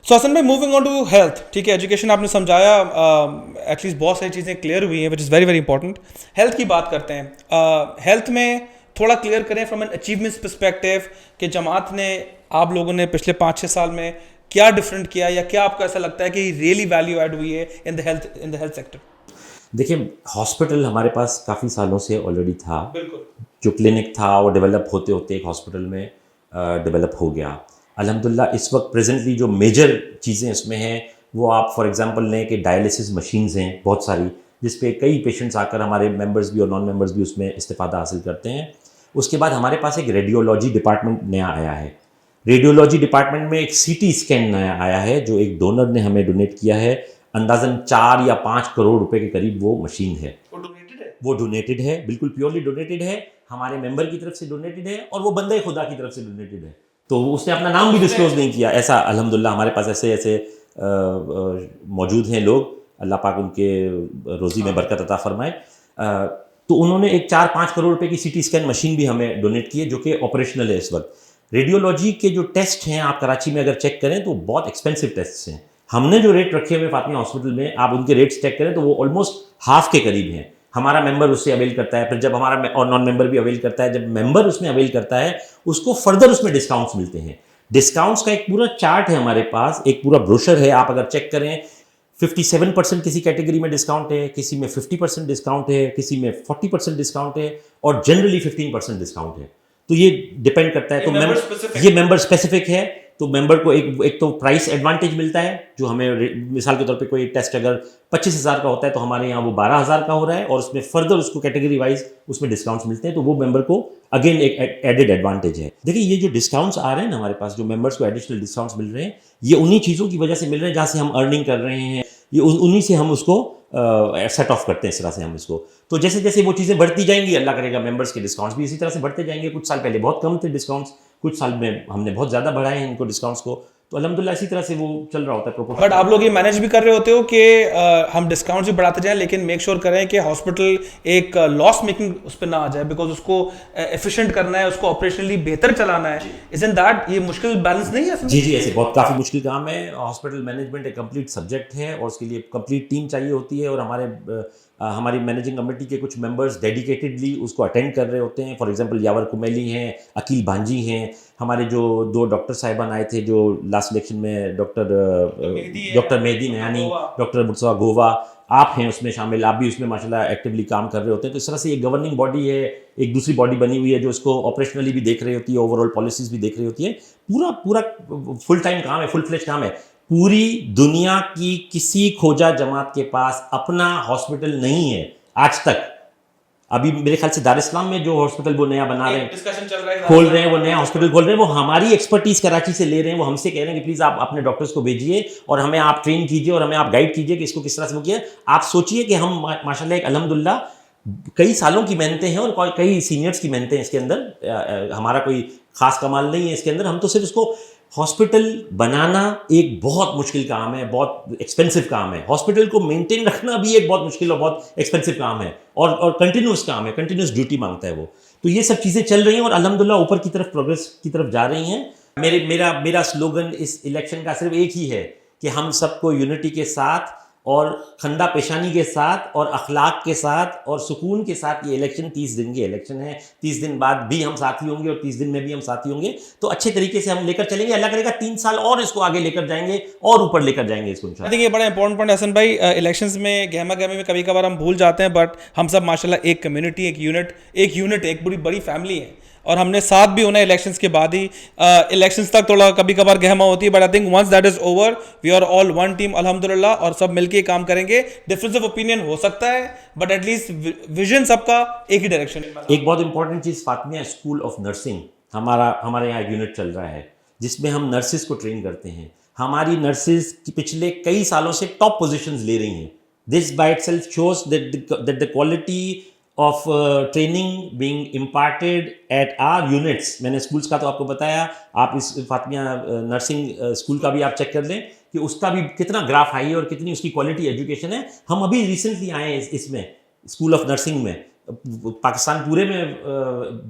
सो हसन भाई, moving on to health, ठीक है, एजुकेशन आपने समझाया, एटलीस्ट बहुत सारी चीज़ें क्लियर हुई हैं, which is very very important. Health की बात करते हैं। हेल्थ में थोड़ा क्लियर करें फ्रॉम एन अचीवमेंट्स पर्सपेक्टिव कि जमात ने, आप लोगों ने पिछले 5-6 साल में क्या डिफरेंट किया, या क्या आपको ऐसा लगता है कि रियली वैल्यू ऐड हुई है इन द हेल्थ सेक्टर? देखिए, हॉस्पिटल हमारे पास काफ़ी सालों से ऑलरेडी था। बिल्कुल। जो क्लिनिक था वो डेवलप होते होते एक हॉस्पिटल में डेवलप हो गया। अल्हम्दुलिल्लाह इस वक्त प्रेजेंटली जो मेजर चीज़ें इसमें हैं वो आप फॉर एग्जांपल लें कि डायलिसिस मशीन्स हैं बहुत सारी, जिस पे कई पेशेंट्स आकर हमारे मेंबर्स भी और नॉन मेंबर्स भी उसमें इस्तेफ़ादा हासिल करते हैं। उसके बाद हमारे पास एक रेडियोलॉजी डिपार्टमेंट नया आया है। रेडियोलॉजी डिपार्टमेंट में एक सीटी स्कैन नया आया है जो एक डोनर ने हमें डोनेट किया है। अंदाजन 4 या 5 करोड़ रुपए के करीब वो मशीन है। वो डोनेटेड है, बिल्कुल प्योरली डोनेटेड है, हमारे मेंबर की तरफ से डोनेटेड है और वो बंदे खुदा की तरफ से डोनेटेड है। तो उसने अपना नाम भी डिस्क्लोज नहीं किया। ऐसा अल्हम्दुलिल्लाह हमारे पास ऐसे ऐसे मौजूद हैं लोग, अल्लाह पाक उनके रोज़ी में बरकत अता फरमाए। तो उन्होंने एक 4-5 करोड़ रुपए की सीटी स्कैन मशीन भी हमें डोनेट की है जो कि ऑपरेशनल है इस वक्त। रेडियोलॉजी के जो टेस्ट हैं आप कराची में अगर चेक करें तो बहुत एक्सपेंसिव टेस्ट हैं। हमने जो रेट रखे हुए फातिमा हॉस्पिटल में, आप उनके रेट्स चेक करें तो वो ऑलमोस्ट हाफ के करीब हैं। हमारा मेंबर उससे अवेल करता है, फिर जब हमारा और नॉन मेंबर भी अवेल करता है, जब मेंबर उसमें अवेल करता है उसको फर्दर उसमें डिस्काउंट्स मिलते हैं। डिस्काउंट्स का एक पूरा चार्ट है हमारे पास, एक पूरा ब्रोशर है, आप अगर चेक करें 57% किसी कैटेगरी में डिस्काउंट है, किसी में 50% डिस्काउंट है, किसी में 40% डिस्काउंट है और जनरली 15% डिस्काउंट है। तो ये डिपेंड करता है। तो ये मेंबर स्पेसिफिक है। तो मेंबर को एक तो प्राइस एडवांटेज मिलता है, जो हमें मिसाल के तौर पे कोई टेस्ट अगर 25,000 का होता है तो हमारे यहाँ वो 12,000 का हो रहा है और उसमें फर्दर उसको कैटेगरी वाइज उसमें डिस्काउंट्स मिलते हैं। तो वो मेंबर को अगेन एक एडेड एडवांटेज है। देखिए, ये जो डिस्काउंट्स आ रहे हैं ना हमारे पास, जो मेंबर्स को एडिशनल डिस्काउंट्स मिल रहे हैं, ये उन्हीं चीज़ों की वजह से मिल रहे हैं जहाँ से हम अर्निंग कर रहे हैं। ये उन्हीं से हम उसको सेट ऑफ करते हैं, इस तरह से हम इसको। तो जैसे जैसे वो चीज़ें बढ़ती जाएंगी, अल्लाह करेगा मेंबर्स के डिस्काउंट्स भी इसी तरह से बढ़ते जाएंगे। कुछ साल पहले बहुत कम थे डिस्काउंट्स, कुछ साल में हमने बहुत ज़्यादा बढ़ाए हैं इनको डिस्काउंट्स को। तो अल्हम्दुलिल्लाह इसी तरह से वो चल रहा होता है प्रोपोर्शन। बट आप लोग ये मैनेज भी कर रहे होते हो कि हम डिस्काउंट्स भी बढ़ाते जाएं, लेकिन मेक श्योर करें कि हॉस्पिटल एक लॉस मेकिंग उस पर ना आ जाए, बिकॉज उसको एफिशिएंट करना है, उसको ऑपरेशनली बेहतर चलाना है। इजंट दैट ये मुश्किल बैलेंस नहीं है? जी जी, ऐसे बहुत काफ़ी मुश्किल काम है। हॉस्पिटल मैनेजमेंट एक कंप्लीट सब्जेक्ट है और उसके लिए कंप्लीट टीम चाहिए होती है और हमारी मैनेजिंग कमेटी के कुछ मेंबर्स डेडिकेटेडली उसको अटेंड कर रहे होते हैं। फॉर एग्जांपल यावर कुमेली हैं, अकील बांजी हैं, हमारे जो 2 डॉक्टर साहिबान आए थे जो लास्ट इलेक्शन में, डॉक्टर मेहदी नयानी, डॉक्टर मुर्तज़ा गोवा, आप हैं उसमें शामिल, आप भी उसमें माशाल्लाह एक्टिवली काम कर रहे होते हैं। तो इस तरह से ये गवर्निंग बॉडी है, एक दूसरी बॉडी बनी हुई है जो इसको ऑपरेशनली भी देख रही होती है, ओवरऑल पॉलिसीज भी देख रही होती है। पूरा पूरा फुल टाइम काम है, फुल फ्लेज काम है। पूरी दुनिया की किसी खोजा जमात के पास अपना हॉस्पिटल नहीं है आज तक। अभी मेरे ख्याल से दार इस्लाम में जो हॉस्पिटल वो नया बना रहे हैं, डिस्कशन चल रहा है, खोल रहे हैं, वो नया हॉस्पिटल खोल रहे हैं, वो हमारी एक्सपर्टीज कराची से ले रहे हैं। वो हमसे कह रहे हैं कि प्लीज आप अपने डॉक्टर्स को भेजिए और हमें आप ट्रेन कीजिए और हमें आप गाइड कीजिए कि इसको किस तरह से वो किया। आप सोचिए कि हम माशाल्लाह एक अल्हम्दुलिल्लाह कई सालों की मेहनतें हैं और कई सीनियर्स की मेहनतें हैं इसके अंदर। हमारा कोई खास कमाल नहीं है इसके अंदर। हम तो सिर्फ इसको, हॉस्पिटल बनाना एक बहुत मुश्किल काम है, बहुत एक्सपेंसिव काम है। हॉस्पिटल को मेंटेन रखना भी एक बहुत मुश्किल और बहुत एक्सपेंसिव काम है और कंटिन्यूस काम है, कंटिन्यूस ड्यूटी मांगता है वो। तो ये सब चीज़ें चल रही हैं और अल्हम्दुलिल्लाह ऊपर की तरफ, प्रोग्रेस की तरफ जा रही हैं। मेरा स्लोगन इस इलेक्शन का सिर्फ एक ही है कि हम सबको यूनिटी के साथ और खंदा पेशानी के साथ और अखलाक के साथ और सुकून के साथ ये इलेक्शन, 30 दिन की इलेक्शन है, 30 दिन बाद भी हम साथी होंगे और 30 दिन में भी हम साथी होंगे। तो अच्छे तरीके से हम लेकर चलेंगे, अल्लाह करेगा 3 साल और इसको आगे लेकर जाएंगे और ऊपर लेकर जाएंगे इसको इंशाल्लाह। आई थिंक ये बड़ा इंपॉर्टेंट पॉइंट हसन भाई। इलेक्शंस में गहमा गहमी में कभी कभार हम भूल जाते हैं, बट हम सब माशाल्लाह एक कम्युनिटी, एक बड़ी बड़ी फैमिली है और हमने साथ भी होना है इलेक्शंस के बाद ही। इलेक्शंस तक थोड़ा कभी कभार गहमा होती है, but I think once that is over we are all one team अल्हम्दुलिल्लाह, और सब मिलके काम करेंगे। डिफरेंस ऑफ ओपिनियन हो सकता है बट एटलीस्ट विजन सबका एक ही डायरेक्शन है। एक बहुत important cheese Fatima, school of nursing हमारे यहाँ यूनिट चल रहा है जिसमें हम नर्सिस को ट्रेन करते हैं। हमारी नर्सिस पिछले कई सालों से टॉप पोजीशंस ले रही हैं। This by itself shows that the quality of training being imparted at our units. मैंने स्कूल्स का तो आपको बताया, आप इस फातिमा नर्सिंग स्कूल का भी आप चेक कर लें कि उसका भी कितना ग्राफ हाई है और कितनी उसकी क्वालिटी एजुकेशन है। हम अभी रिसेंटली आए हैं इसमें स्कूल ऑफ नर्सिंग में। पाकिस्तान पूरे में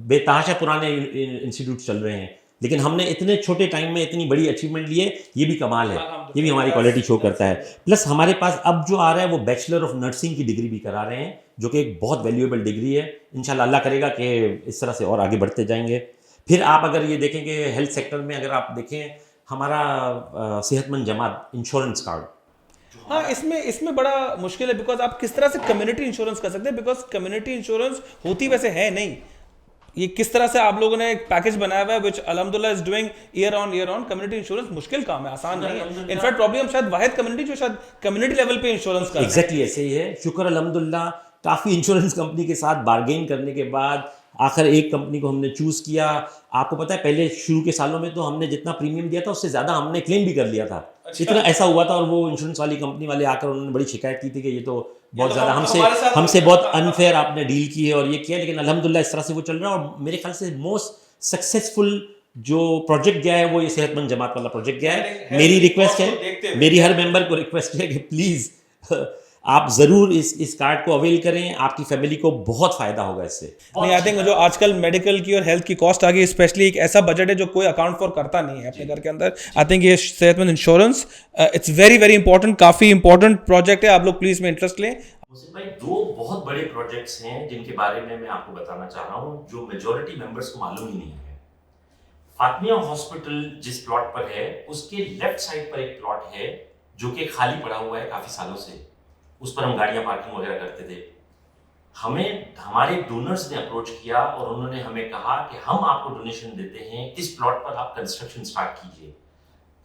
बेतहाशा पुराने इंस्टीट्यूट चल रहे हैं लेकिन हमने इतने छोटे टाइम में इतनी बड़ी अचीवमेंट ली है, ये भी कमाल है, ये भी हमारी क्वालिटी शो करता है। प्लस हमारे पास अब जो आ रहा है वो बैचलर ऑफ नर्सिंग की डिग्री भी करा रहे हैं, जो कि एक बहुत वैल्यूएबल डिग्री है। इंशाल्लाह अल्लाह करेगा कि इस तरह से और आगे बढ़ते जाएंगे। फिर आप अगर ये देखेंगे हेल्थ सेक्टर में, अगर आप देखें हमारा सेहतमंद जमात इंश्योरेंस कार्ड, हाँ, इसमें बड़ा मुश्किल है, बिकॉज आप किस तरह से कम्युनिटी इंश्योरेंस कर सकते हैं, बिकॉज कम्युनिटी इंश्योरेंस होती वैसे है नहीं। ये किस तरह से आप लोगों ने एक पैकेज बनाया हुआ है विच अल्हम्दुलिल्लाह is doing year on. Community insurance मुश्किल काम है, आसान नहीं है। इनफैक्ट प्रॉब्लम हम शायद वाहिद कम्युनिटी जो शायद कम्युनिटी लेवल पे इंश्योरेंस कर एग्जैक्टली ऐसे ही है। शुक्र अल्हम्दुलिल्लाह, काफ़ी इंश्योरेंस कंपनी के साथ बार्गेन करने के बाद आखिर एक कंपनी को हमने चूज़ किया। आपको पता है पहले शुरू के सालों में तो हमने जितना प्रीमियम दिया था उससे ज़्यादा हमने क्लेम भी कर लिया था। इतना ऐसा हुआ था, और वो इंश्योरेंस वाली कंपनी वाले आकर उन्होंने बड़ी शिकायत की थी कि ये तो बहुत ज़्यादा हमसे बहुत अनफेयर आपने डील की है और ये किया। लेकिन अल्हम्दुलिल्लाह इस तरह से वो चल रहा है, और मेरे ख्याल से मोस्ट सक्सेसफुल जो प्रोजेक्ट गया है वो ये सेहतमंद जमात वाला प्रोजेक्ट गया है। मेरी रिक्वेस्ट है, मेरी हर मेंबर को रिक्वेस्ट है कि प्लीज़ आप ज़रूर इस कार्ड को अवेल करें, आपकी फैमिली को बहुत फ़ायदा होगा इससे। नहीं, आई थिंक जो आजकल मेडिकल की और हेल्थ की कॉस्ट आ गई, स्पेशली एक ऐसा बजट है जो कोई अकाउंट फॉर करता नहीं है अपने घर के अंदर। आई थिंक ये सेहतमंद insurance it's very very important, काफ़ी इंपॉर्टेंट प्रोजेक्ट है। आप लोग प्लीज़ में इंटरेस्ट लें। मुझसे भाई, दो बहुत बड़े प्रोजेक्ट्स हैं जिनके बारे में मैं आपको बताना चाह रहा हूँ, जो मेजॉरिटी मेंबर्स को मालूम ही नहीं है। फातिमिया हॉस्पिटल जिस प्लॉट पर है उसके लेफ्ट साइड पर एक प्लॉट है जो कि खाली पड़ा हुआ है काफ़ी सालों से। उस पर हम गाड़ियां पार्किंग वगैरह करते थे। हमें हमारे डोनर्स ने अप्रोच किया और उन्होंने हमें कहा कि हम आपको डोनेशन देते हैं, इस प्लॉट पर आप कंस्ट्रक्शन स्टार्ट कीजिए।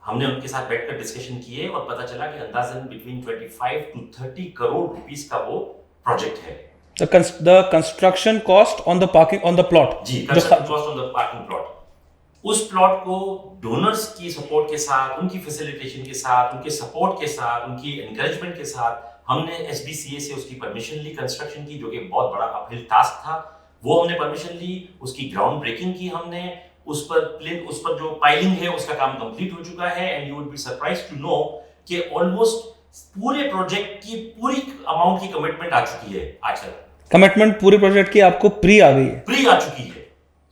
हमने उनके साथ बैठकर डिस्कशन किए और पता चला कि अंदाजन बिटवीन 25 to 30 करोड़ रुपीस का वो प्रोजेक्ट है। The construction cost on the parking on the plot. जी, construction cost on the parking plot. उस प्लॉट को डोनर्स की सपोर्ट के साथ, उनकी फैसिलिटेशन के साथ, उनके सपोर्ट के साथ, उनकी एनकरेजमेंट के साथ हमने SBCA से उसकी परमिशन ली कंस्ट्रक्शन की, जो कि बहुत बड़ा अपहिल टास्क था। वो हमने परमिशन ली, उसकी ग्राउंड ब्रेकिंग की हमने, उस पर जो पाइलिंग है उसका काम कंप्लीट हो चुका है। And you would be surprised to know कि ऑलमोस्ट पूरे प्रोजेक्ट की पूरी अमाउंट की कमिटमेंट आ चुकी है। आजकल कमिटमेंट पूरे प्रोजेक्ट की आपको प्री आ गई है, प्री आ चुकी है।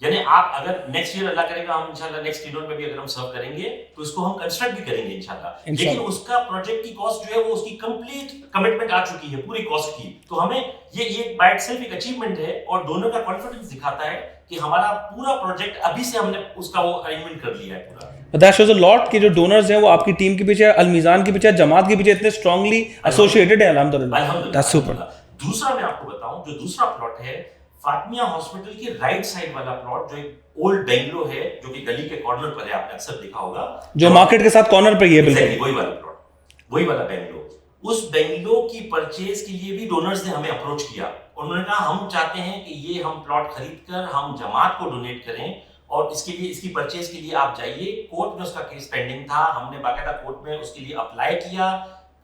यानी आप अगर नेक्स्ट ईयर अल्लाह करेगा, हम इंशाल्लाह नेक्स्ट ईयर में भी अगर हम सर्व करेंगे तो इसको हम कंस्ट्रक्ट भी करेंगे इंशाल्लाह। लेकिन उसका प्रोजेक्ट की कॉस्ट जो है वो उसकी कंप्लीट कमिटमेंट आ चुकी है पूरी कॉस्ट की। तो हमें ये बाय इटसेल्फ एक अचीवमेंट है और डोनर का कॉन्फिडेंस दिखाता है कि हमारा पूरा प्रोजेक्ट अभी से हमने उसका वो अरेंजमेंट कर लिया है पूरा। दैट शोज अ लॉट कि जो डोनर्स हैं वो आपकी टीम के पीछे, अलमीजान के पीछे, जमात के पीछे इतने स्ट्रांगली एसोसिएटेड है। अल्हम्दुलिल्लाह, दैट्स सुपर। दूसरा मैं आपको बताऊं, जो दूसरा प्लॉट है फातिमिया हॉस्पिटल के राइट साइड वाला प्लॉट, जो एक ओल्ड बेंगलो है, जो कि गली के कॉर्नर पर है, आपने अक्सर देखा होगा, जो मार्केट के साथ कॉर्नर पे ही है, बिल्कुल वही वाला प्लॉट, वही वाला बेंगलो। उस बेंगलो की परचेज के लिए भी डोनर्स ने हमें अप्रोच किया। उन्होंने कहा हम चाहते हैं कि ये हम प्लॉट खरीद कर हम जमात को डोनेट करें, और इसके लिए, इसकी परचेज के लिए आप जाइए। कोर्ट में उसका केस पेंडिंग था, हमने बाकायदा कोर्ट में उसके लिए अप्लाई किया।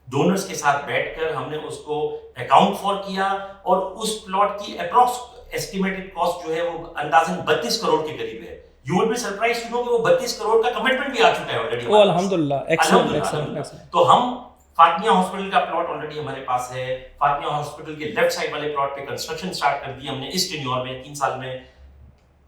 डोनर्स के साथ बैठकर हमने उसको अकाउंट फॉर किया, और उस प्लॉट की अप्रॉक्स एस्टिमेटेड कॉस्ट जो है वो अंदाजन 32 करोड़ के करीब है। You would be surprised to know कि वो 32 करोड़ का कमिटमेंट भी आ चुका है ऑलरेडी। ओ अल्हम्दुलिल्लाह, एक्सीलेंट। तो हम फातिमिया हॉस्पिटल का प्लॉट ऑलरेडी हमारे पास है। फातिमिया हॉस्पिटल के लेफ्ट साइड वाले प्लॉट पे कंस्ट्रक्शन स्टार्ट कर दी हमने इस टेन्योर में, 3 साल में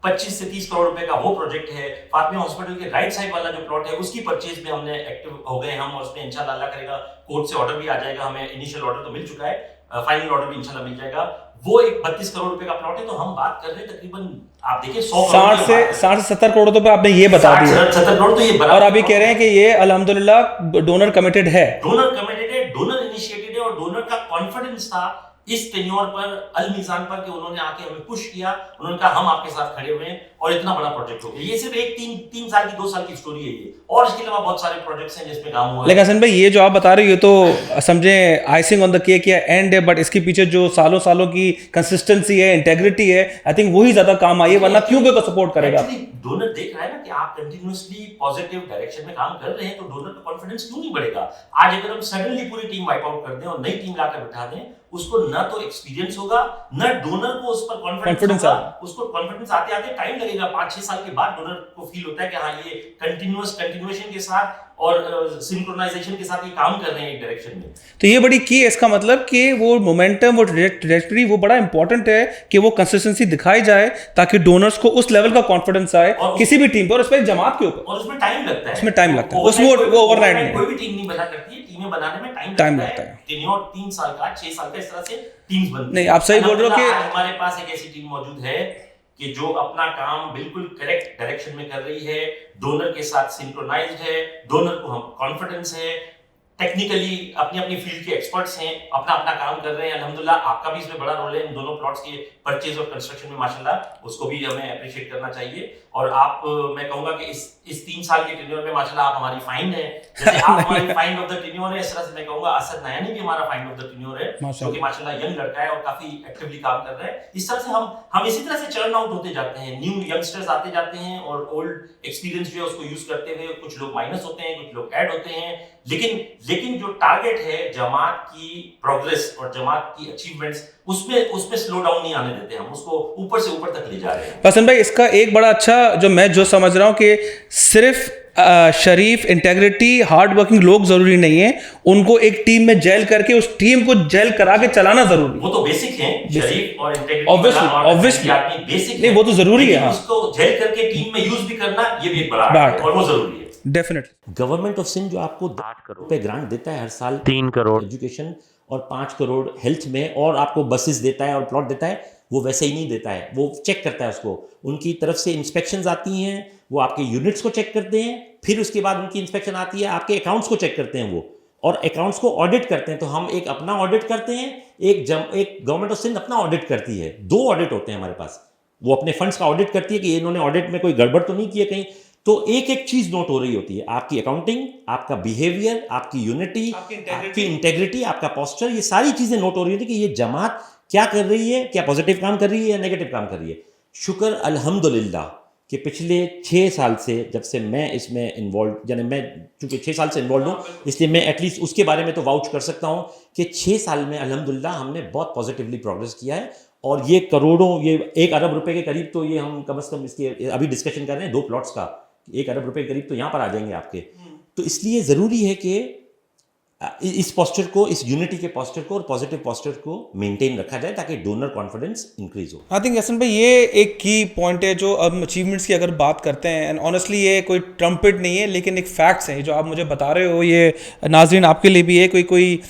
25 से 30 करोड़ रुपए का वो प्रोजेक्ट है। फातिमिया हॉस्पिटल के राइट साइड वाला जो प्लॉट है उसकी परचेज में हमने एक्टिव हो गए हम, और उसमें इंशाल्लाह अल्लाह करेगा कोर्ट से ऑर्डर भी आ जाएगा। हमें इनिशियल ऑर्डर तो मिल चुका है, फाइनल ऑर्डर भी इंशाल्लाह मिल जाएगा। वो एक 32 करोड़ रुपए का प्लॉट है। तो हम बात कर रहे हैं तकरीबन, आप देखिए 60 से 70 करोड़ रुपए आपने ये बता दिया। 70 करोड़ तो ये, और अभी कह रहे हैं कि ये अल्हम्दुलिल्लाह डोनर कमिटेड है, डोनर इनिशिएटेड है, और डोनर का कॉन्फिडेंस था इस टेन्योर पर, अलमीजान पर, कि उन्होंने आके हमें पुश किया। उन्होंने कहा हम आपके साथ खड़े हुए हैं, और इतना बड़ा प्रोजेक्ट हो गया। ये सिर्फ एक 3 साल की 2 साल की स्टोरी है ये, और इसके अलावा बहुत सारे प्रोजेक्ट्स हैं जिसमें काम हुआ है। लेकिन हसन भाई, ये जो आप बता रहे हो ये तो समझे आइसिंग ऑन द केक या एंड है, बट इसके पीछे जो सालों सालों की कंसिस्टेंसी है, इंटेग्रिटी है, आई थिंक वही ज्यादा काम आई है, वरना क्यों को सपोर्ट करेगा। डोनर देख रहा है ना कि आप कंटिन्यूअसली पॉजिटिव डायरेक्शन में काम कर रहे हैं, तो डोनर का कॉन्फिडेंस क्यों नहीं बढ़ेगा। आज अगर हम सडनली पूरी टीम वाइप आउट कर दें और नई टीम लाकर बिठा दें, उसको न तो एक्सपीरियंस होगा, न डोनर को उस पर कॉन्फिडेंस होगा। उसको कॉन्फिडेंस आते आते टाइम लगेगा, 5-6 साल के बाद डोनर को फील होता है कि हाँ ये कंटिन्यूएशन के साथ और सिंक्रोनाइजेशन के साथ ये काम कर रहे हैं एक डायरेक्शन में। तो ये बड़ी की है, इसका मतलब कि वो मोमेंटम, वो ट्रैजेक्टरी, वो बड़ा इंपॉर्टेंट है कि वो कंसिस्टेंसी दिखाई जाए ताकि डोनर्स को उस लेवल का कॉन्फिडेंस आए किसी भी टीम पे, और उसमें जमात के ऊपर। और उसमें टाइम लगता है, उसमें टाइम लगता है, उसमें वो ओवरनाइट नहीं, कोई भी टीम नहीं बना करती है, टीमें बनाने में टाइम लगता है। टेन्योर 3 साल का, 6 साल का, इस तरह से टीम्स बनती है। नहीं, आप सही बोल रहे हो कि हमारे पास एक ऐसी टीम मौजूद है कि जो अपना काम बिल्कुल करेक्ट डायरेक्शन में कर रही है, डोनर के साथ सिंक्रोनाइज्ड है, डोनर को हम कॉन्फिडेंस है, टेक्निकली अपनी अपनी फील्ड के एक्सपर्ट्स हैं, अपना अपना काम कर रहे हैं। अल्हम्दुलिल्लाह आपका भी इसमें बड़ा रोल है इन दोनों प्लॉट्स के परचेज और कंस्ट्रक्शन में, माशाल्लाह उसको भी हमें अप्रिशिएट करना चाहिए। और आप, मैं कहूंगा कि इस 3 साल के टेन्योर में माशाल्लाह आप हमारी फाइंड है, जैसे आप हमारी फाइंड ऑफ द टेन्योर है, इस तरह से मैं कहूंगा असद नयानी भी हमारा फाइंड ऑफ द टेन्योर है, जो कि माशाल्लाह यंग लड़का है और काफी एक्टिवली काम कर रहा है। इस तरह से हम इसी तरह से चर्न आउट होते जाते हैं, न्यू यंगस्टर्स आते जाते हैं और ओल्ड एक्सपीरियंस जो है उसको यूज करते हुए कुछ लोग माइनस होते हैं, कुछ लोग ऐड होते हैं। लेकिन जो टारगेट है जमात की प्रोग्रेस और जमात की अचीवमेंट्स, उसमें स्लो डाउन नहीं आने देते, हम उसको ऊपर से ऊपर तक ले जा रहे हैं। पसंद भाई, इसका एक बड़ा अच्छा जो समझ रहा हूं कि सिर्फ शरीफ, इंटेग्रिटी, हार्ड वर्किंग लोग जरूरी नहीं है, उनको एक टीम में जेल करके उस टीम को जेल करा के चलाना जरूरी है। वो तो बेसिक है, शरीफ और इंटेग्रिटी ऑब्वियसली बेसिक नहीं, वो तो जरूरी है। उसको जेल करके टीम में यूज भी करना, ये भी एक बड़ा है और वो जरूरी है। डेफिनेटली गवर्नमेंट ऑफ सिंध जो आपको 8 करोड़ रुपए ग्रांट देता है हर साल, 3 करोड़ एजुकेशन और 5 करोड़ हेल्थ में, और आपको बसेस देता है और प्लॉट देता है, वो वैसे ही नहीं देता है, वो चेक करता है उसको। उनकी तरफ से इंस्पेक्शंस आती हैं, वो आपके यूनिट्स को चेक करते हैं, फिर उसके बाद उनकी इंस्पेक्शन आती है, आपके अकाउंट्स को चेक करते हैं वो, और अकाउंट्स को ऑडिट करते हैं। तो हम एक अपना ऑडिट करते हैं, एक गवर्नमेंट ऑफ सिंध अपना ऑडिट करती है। 2 ऑडिट होते हैं हमारे पास। वो अपने फंड्स का ऑडिट करती है कि इन्होंने ऑडिट में कोई गड़बड़ तो नहीं की है कहीं। तो एक एक चीज नोट हो रही होती है, आपकी अकाउंटिंग, आपका बिहेवियर, आपकी यूनिटी, आपकी इंटेग्रिटी, आपका पोस्चर, ये सारी चीजें नोट हो रही होती है कि ये जमात क्या कर रही है, क्या पॉजिटिव काम कर रही है या नेगेटिव काम कर रही है। शुक्र अल्हम्दुलिल्लाह कि पिछले 6 साल से, जब से मैं इसमें इन्वॉल्व, यानी मैं चूंकि 6 साल से इन्वॉल्व हूँ, इसलिए मैं एटलीस्ट उसके बारे में तो वाउच कर सकता हूँ कि 6 साल में अल्हम्दुलिल्लाह हमने बहुत पॉजिटिवली प्रोग्रेस किया है। और ये करोड़ों, ये 1 अरब रुपए के करीब, तो ये हम कम से कम इसके अभी डिस्कशन कर रहे हैं 2 प्लॉट्स का, 1 अरब रुपए के करीब तो यहाँ पर आ जाएंगे आपके। तो इसलिए ज़रूरी है कि इस पोस्चर को, इस यूनिटी के पोस्चर को और पॉजिटिव पोस्चर को मेंटेन रखा जाए ताकि डोनर कॉन्फिडेंस इंक्रीज हो। आई थिंक हसन भाई ये एक की पॉइंट है जो अब अचीवमेंट्स की अगर बात करते हैं, एंड ऑनेस्टली ये कोई ट्रम्पेट नहीं है, लेकिन एक फैक्ट्स है जो आप मुझे बता रहे हो, ये नाजरीन आपके लिए भी है, कोई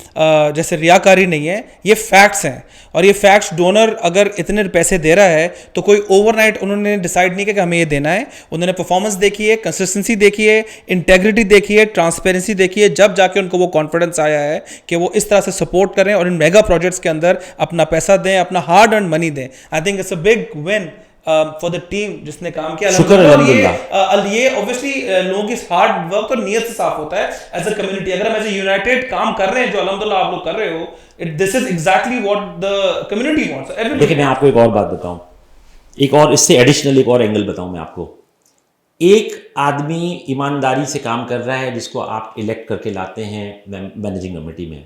जैसे रियाकारी नहीं है, ये फैक्ट्स हैं। और ये फैक्ट्स, डोनर अगर इतने पैसे दे रहा है तो कोई ओवरनाइट उन्होंने डिसाइड नहीं किया कि हमें ये देना है। उन्होंने परफॉर्मेंस देखी है, कंसिस्टेंसी देखी है, इंटेग्रिटी देखी है, ट्रांसपेरेंसी देखी है, जब जाके उनको वो कॉन्फिडेंस आया है कि वो इस तरह से सपोर्ट करें और इन मेगा प्रोजेक्ट्स के अंदर अपना पैसा दें, अपना हार्ड अर्न मनी दें। I think it's a big win for the team जिसने काम किया। ये ऑब्वियसली लोगों की हार्ड वर्क और नीयत से साफ होता है एज अ कम्युनिटी। अगर हम एज ए यूनाइटेड काम कर रहे हैं, जो अल्हम्दुलिल्लाह आप लोग कर रहे हो, this is exactly what the community wants. देखिए, मैं आपको एक और बात बताऊं, एक और इससे एडिशनल एक और एंगल बताऊं मैं आपको। एक आदमी ईमानदारी से काम कर रहा है जिसको आप इलेक्ट करके लाते हैं मैनेजिंग कमेटी में,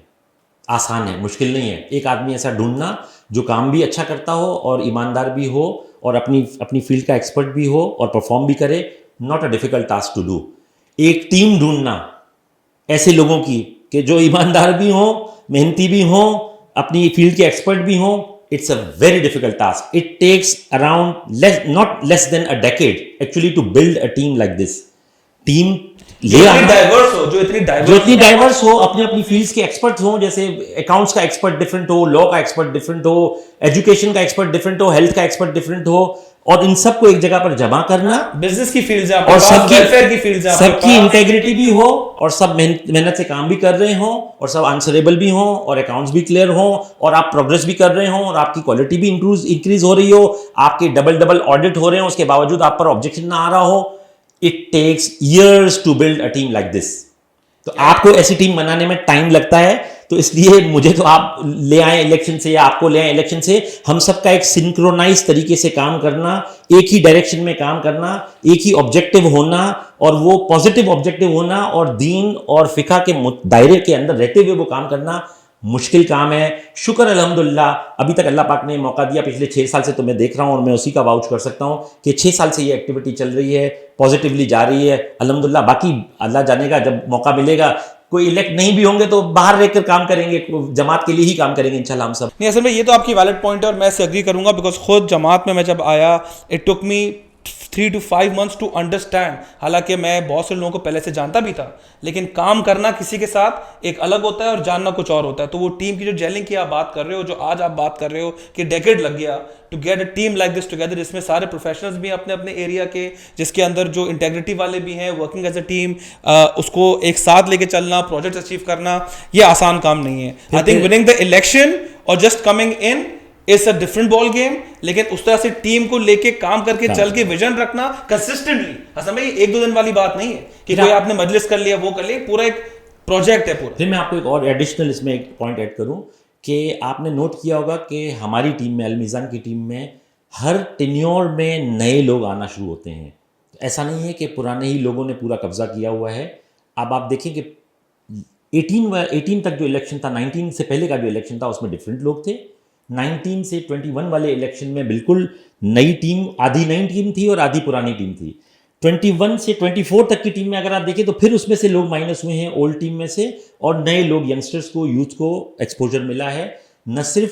आसान है, मुश्किल नहीं है। एक आदमी ऐसा ढूंढना जो काम भी अच्छा करता हो और ईमानदार भी हो और अपनी फील्ड का एक्सपर्ट भी हो और परफॉर्म भी करे, not a difficult task to do. एक टीम ढूंढना ऐसे लोगों की कि जो ईमानदार भी हो, मेहनती भी हो, अपनी फील्ड के एक्सपर्ट भी हो, it's a very difficult task. It takes around not less than a decade actually to build a team like this. Team जो इतनी डाइवर्स हो, अपनी फील्ड्स के एक्सपर्ट हो, जैसे अकाउंट्स का एक्सपर्ट डिफरेंट हो, लॉ का एक्सपर्ट डिफरेंट हो, एजुकेशन का एक्सपर्ट डिफरेंट हो, हेल्थ का एक्सपर्ट डिफरेंट हो, और इन सबको एक जगह पर जमा करना, बिजनेस की फील्ड है और सबकी इंटेग्रिटी भी हो और सब मेहनत से काम भी कर रहे हो और सब आंसरेबल भी हो और अकाउंट्स भी क्लियर हो और आप प्रोग्रेस भी कर रहे हो और आपकी क्वालिटी भी इंक्रीज हो रही हो, आपके डबल ऑडिट हो रहे हो, उसके बावजूद आप पर ऑब्जेक्शन ना आ रहा हो। It takes years to build a team like this. तो आपको ऐसी टीम बनाने में टाइम लगता है। तो इसलिए मुझे तो आप ले आए इलेक्शन से या आपको ले आए इलेक्शन से, हम सबका एक सिंक्रोनाइज तरीके से काम करना, एक ही डायरेक्शन में काम करना, एक ही ऑब्जेक्टिव होना और वो पॉजिटिव ऑब्जेक्टिव होना और दीन और फिका के दायरे के अंदर रहते हुए वो काम करना मुश्किल काम है। शुक्र अल्हम्दुलिल्लाह, अभी तक अल्लाह पाक ने मौका दिया, पिछले 6 साल से तो मैं देख रहा हूँ और मैं उसी का वाउच कर सकता हूँ कि 6 साल से ये एक्टिविटी चल रही है, पॉजिटिवली जा रही है अल्हम्दुलिल्लाह। बाकी अल्लाह जानेगा, जब मौका मिलेगा, कोई इलेक्ट नहीं भी होंगे तो बाहर रहकर काम करेंगे, जमात के लिए ही काम करेंगे इंशाल्लाह हम सब। नहीं, असल में ये तो आपकी वैलिड पॉइंट है और मैं इससे एग्री करूंगा, बिकॉज खुद जमात में मैं जब आया, it took me 3 to 5 months to understand. हालांकि मैं बहुत से लोगों को पहले से जानता भी था, लेकिन काम करना किसी के साथ एक अलग होता है और जानना कुछ और होता है। तो वो टीम की जो जेलिंग की आप बात कर रहे हो, जो आज आप बात कर रहे हो कि डेकेड लग गया to get a team like this together, जिसमें सारे प्रोफेशनल्स भी हैं अपने अपने एरिया के, जिसके अंदर जो इंटेग्रिटी वाले भी हैं, वर्किंग एज अ टीम, उसको एक साथ लेके चलना, प्रोजेक्ट अचीव करना, ये आसान काम नहीं है। I think winning the election और just coming in it's a different ball game, लेकिन उस तरह से टीम को लेके काम करके चल के विजन रखना कंसिस्टेंटली, असल में ये 1-2 दिन वाली बात नहीं है कि कोई आपने मजलिस कर लिया वो कर लिया, पूरा एक प्रोजेक्ट है पूरा। फिर मैं आपको एक और एडिशनल इसमें एक पॉइंट ऐड करूं कि आपने नोट किया होगा कि हमारी टीम में, अलमीज़ान की टीम में, हर टेन्योर में नए लोग आना शुरू होते हैं। ऐसा नहीं है कि पुराने ही लोगों ने पूरा कब्जा किया हुआ है। अब आप देखें कि 18 तक जो इलेक्शन था, 19 से पहले का जो इलेक्शन था, उसमें डिफरेंट लोग थे। 19 से 21 वाले इलेक्शन में बिल्कुल नई टीम, आधी नई टीम थी और आधी पुरानी टीम थी। 21 से 24 तक की टीम में अगर आप देखें तो फिर उसमें से लोग माइनस हुए हैं ओल्ड टीम में से, और नए लोग, यंगस्टर्स को, यूथ को एक्सपोजर मिला है, न सिर्फ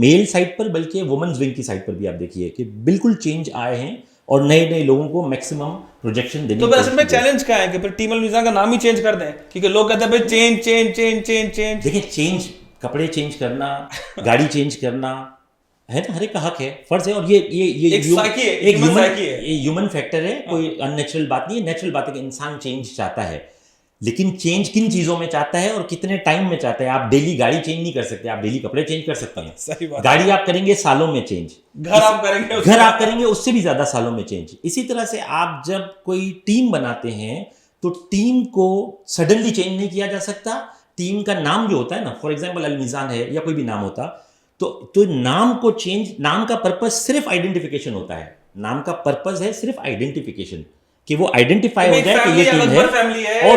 मेल साइड पर बल्कि वुमेन्स विंग की साइड पर भी आप देखिए कि बिल्कुल चेंज आए हैं और नए नए लोगों को मैक्सिमम प्रोजेक्शन देने। तो फिर असल में चैलेंज क्या है कि फिर टीम अलमीज़ान का नाम ही चेंज कर दें, क्योंकि लोग कहते हैं भाई change change change change change. देखिए, चेंज, कपड़े चेंज करना, गाड़ी चेंज करना है ना, हर एक का हक है, फर्ज है, और ये एक ह्यूमन फैक्टर है, कोई अननेचुरल बात नहीं है। नेचुरल बात है कि इंसान चेंज चाहता है, लेकिन चेंज किन चीजों में चाहता है और कितने टाइम में चाहता है। आप डेली गाड़ी चेंज नहीं कर सकते, आप डेली कपड़े चेंज कर सकते हैं, सही बात। गाड़ी आप करेंगे सालों में चेंज, घर आप करेंगे उससे भी ज्यादा सालों में चेंज। इसी तरह से आप जब कोई टीम बनाते हैं तो टीम को सडनली चेंज नहीं किया जा सकता। टीम का नाम जो होता है ना, फॉर एग्जाम्पल अलमीज़ान है या कोई भी नाम होता, तो नाम को चेंज, नाम का पर्पज सिर्फ आइडेंटिफिकेशन होता है। नाम का पर्पज है सिर्फ आइडेंटिफिकेशन, कि वो आइडेंटिफाई हो जाए कि ये टीम है, और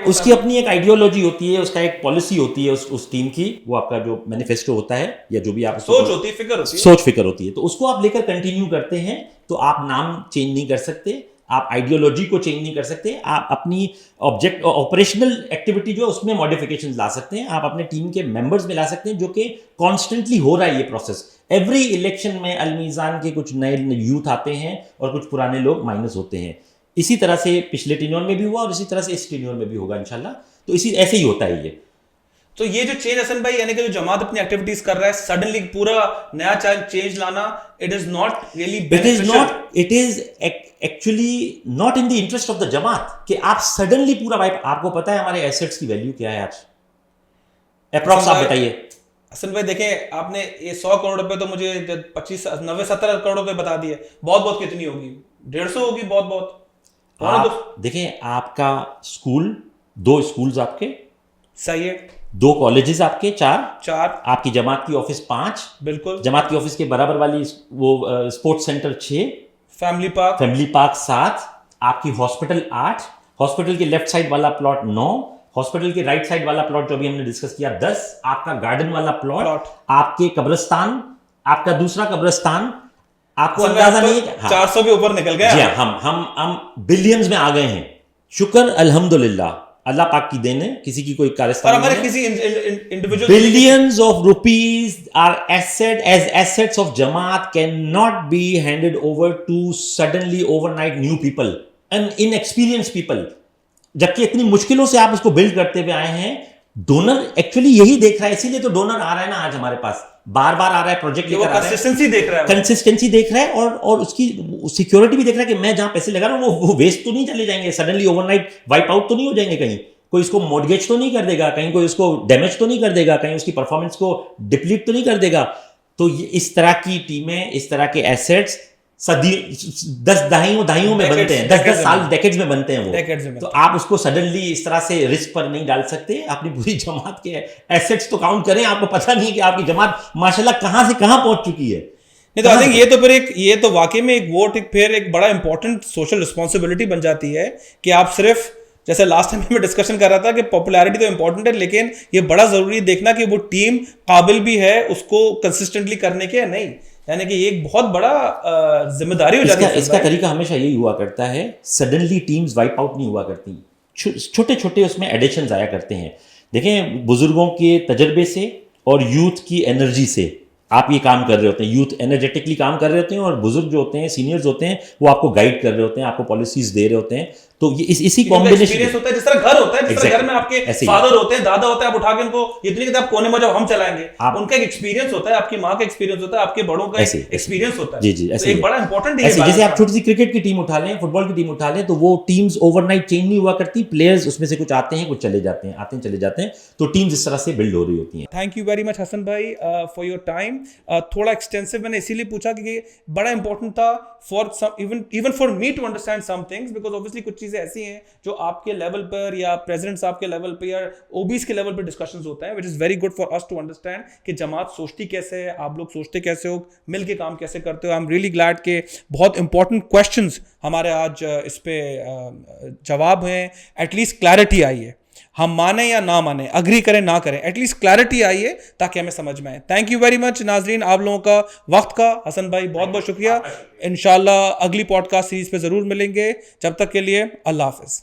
उसकी अपनी एक आइडियोलॉजी होती है, उसका एक पॉलिसी होती है उस टीम की, वो आपका जो मैनिफेस्टो होता है या जो भी आप सोच फिक्र होती है, तो उसको आप लेकर कंटिन्यू करते हैं। तो आप नाम चेंज नहीं कर सकते, आप आइडियोलॉजी को चेंज नहीं कर सकते, आप अपनी ऑपरेशनल एक्टिविटी जो है उसमें मॉडिफिकेशन ला सकते हैं, आप अपने टीम के मेंबर्स में ला सकते हैं, जो कि कॉन्स्टेंटली हो रहा है ये प्रोसेस। एवरी इलेक्शन में अलमीज़ान के कुछ नए यूथ आते हैं और कुछ पुराने लोग माइनस होते हैं। इसी तरह से पिछले टेन्योर में भी हुआ और इसी तरह से इस टेन्योर में भी होगा इंशाल्लाह। तो ऐसे ही होता है ये। तो ये जो चेंज हसन भाई, यानी कि जो जमात अपनी एक्टिविटीज कर रहा है, सडनली पूरा नया चेंज लाना, it is not really beneficial. It is actually not in the interest of the Jamaat कि आप सडनली पूरा वाइप। आपको पता है हमारे एसेट्स की वैल्यू क्या है आज, अप्रॉक्स आप बताइए। हसन भाई देखें, आपने ये 100 करोड़ रुपए तो मुझे 25 90 70 करोड़ रुपए बता दिए, बहुत कितनी होगी? 150 होगी, बहुत। आप देखें, आपका स्कूल, 2 स्कूल्स आपके, सही है, 2 कॉलेजेस आपके, 4, आपकी जमात की ऑफिस 5, बिल्कुल, जमात की ऑफिस के बराबर वाली वो स्पोर्ट्स सेंटर 6, फैमिली पार्क 7, आपकी हॉस्पिटल 8, हॉस्पिटल के लेफ्ट साइड वाला प्लॉट 9, हॉस्पिटल के राइट साइड वाला प्लॉट जो अभी हमने डिस्कस किया 10, आपका गार्डन वाला प्लॉट, आपके कब्रिस्तान, आपका दूसरा कब्रिस्तान, आपको अंदाजा नहीं है। 400 के ऊपर निकल गए। जी हाँ, हम बिलियंस में आ गए हैं। शुक्र अल्हम्दुलिल्लाह, अल्लाह पाक की देन है, किसी की कोई कारस्तानी नहीं है। किसी individual billions of rupees or assets of जमात can not be handed over to suddenly overnight new people and inexperience people. जबकि इतनी मुश्किलों से आप उसको बिल्ड करते हुए आए हैं। डोनर एक्चुअली यही देख रहा है, इसीलिए तो डोनर आ रहा है ना आज हमारे पास, बार आ रहा है, प्रोजेक्ट लेकर आ रहा है, कंसिस्टेंसी देख रहा है और उसकी सिक्योरिटी भी देख रहा है कि मैं जहां पैसे लगा रहा हूं वो वेस्ट तो नहीं चले जाएंगे, सडनली ओवरनाइट वाइप आउट तो नहीं हो जाएंगे, कहीं कोई इसको मॉर्गेज तो नहीं कर देगा, कहीं कोई उसको डैमेज तो नहीं कर देगा, कहीं उसकी परफॉर्मेंस को डिप्लीट तो नहीं कर देगा। तो इस तरह की टीमें, इस तरह के एसेट्स 10 दहाइयों में बनते हैं, 10 साल, डेकेड्स में बनते हैं वो। तो आप उसको सडनली इस तरह से रिस्क पर नहीं डाल सकते। अपनी पूरी जमात के एसेट्स तो काउंट करें, आपको पता नहीं कि आपकी जमात माशाल्लाह कहां से कहां पहुंच चुकी है। नहीं तो आई थिंक ये तो वाकई में एक बड़ा इंपॉर्टेंट सोशल रिस्पॉन्सिबिलिटी बन जाती है कि आप सिर्फ जैसे लास्ट टाइम मैं डिस्कशन कर रहा था कि पॉपुलैरिटी तो इंपॉर्टेंट है, लेकिन ये बड़ा जरूरी है देखना कि वो टीम काबिल भी है उसको कंसिस्टेंटली करने के या नहीं। यानी कि ये एक बहुत बड़ा जिम्मेदारी हो जाती है। इसका तरीका हमेशा यही हुआ करता है, सडनली टीम्स वाइप आउट नहीं हुआ करती, छोटे छोटे उसमें एडिशंस आया करते हैं। देखें, बुजुर्गों के तजर्बे से और यूथ की एनर्जी से आप ये काम कर रहे होते हैं, यूथ एनर्जेटिकली काम कर रहे होते हैं, और बुजुर्ग जो होते हैं, सीनियर्स होते हैं, वो आपको गाइड कर रहे होते हैं, आपको पॉलिसीज दे रहे होते हैं। तो ये इसी कॉम्बिनेशन होता है, जिस तरह घर होता है, जिस तरह घर में आपके फादर होते हैं, दादा होते हैं, आप उठा के उनको ये नहीं कहते आप कोने में जाओ हम चलाएंगे, उनका एक एक्सपीरियंस होता है, आपकी माँ का एक्सपीरियंस होता है, आपके बड़ों का एक्सपीरियंस होता है। जी जी, ऐसे एक बड़ा इंपॉर्टेंट है। जैसे आप छोटी सी क्रिकेट की टीम उठा लें, फुटबॉल की टीम उठा लें, तो वो टीम्स ओवरनाइट चेंज नहीं हुआ करती, प्लेयर्स उसमें से कुछ आते हैं, कुछ चले जाते हैं, आते हैं चले जाते हैं, तो टीम्स इस तरह से बिल्ड हो रही होती हैं। Thank you very much Hasan भाई फॉर योर टाइम। थोड़ा एक्सटेंसिव मैंने इसीलिए पूछा कि बड़ा इंपॉर्टेंट था for even for me to understand some things, because obviously कुछ चीजें ऐसी हैं जो आपके लेवल पर या प्रेसिडेंट साहब के लेवल पर या ओबीस के लेवल पर डिस्कशंस होता है, which is very good for us to understand कि जमात सोचती कैसे है, आप लोग सोचते कैसे हो, मिल के काम कैसे करते हो। आई एम रियली ग्लैड के बहुत इंपॉर्टेंट क्वेश्चंस हमारे आज इस पे जवाब हैं, एटलीस्ट क्लैरिटी आई है। हम माने या ना माने, अग्री करें ना करें, एटलीस्ट क्लैरिटी आई है ताकि हमें समझ में आए। थैंक यू वेरी मच नाजरीन, आप लोगों का वक्त का। हसन भाई बहुत बहुत शुक्रिया। इंशाल्लाह अगली पॉडकास्ट सीरीज पे जरूर मिलेंगे, जब तक के लिए अल्लाह हाफिज।